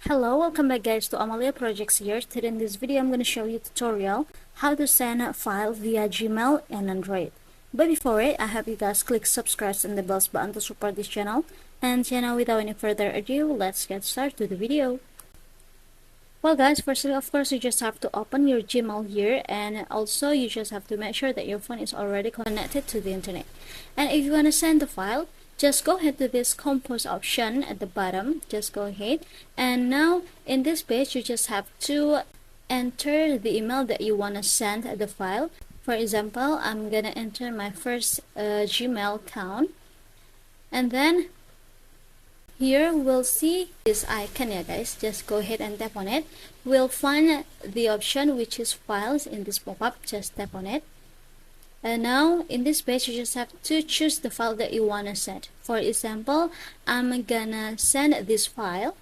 Hello, welcome back guys to Amalia Projects here. Today in this video I'm going to show you a tutorial how to send a file via Gmail and Android. But before it, I hope you guys click subscribe and the bells button to support this channel. And now without any further ado, let's get started to the video. Well guys, firstly of course you just have to open your Gmail here, and also you just have to make sure that your phone is already connected to the internet. And if you want to send the file, just go ahead to this compose option at the bottom. Just go ahead, and now in this page you just have to enter the email that you want to send the file. For example, I'm gonna enter my first Gmail account, and then here we'll see this icon. Yeah guys, just go ahead and tap on it. We'll find the option which is files in this pop-up. Just tap on it. And now in this page you just have to choose the file that you want to send. For example, I'm gonna send this file.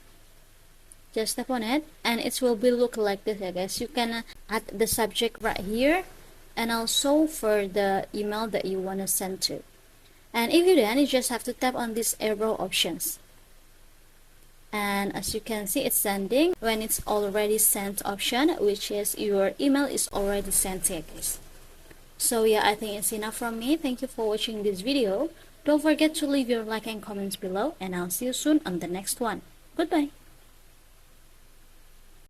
Just tap on it and it will be look like this. I guess you can add the subject right here, and also for the email that you want to send to. And if you then, you just have to tap on these arrow options, and as you can see, it's sending when it's already sent option, which is your email is already sent here guys. So yeah, I think it's enough from me. Thank you for watching this video. Don't forget to leave your like and comments below, and I'll see you soon on the next one. Goodbye.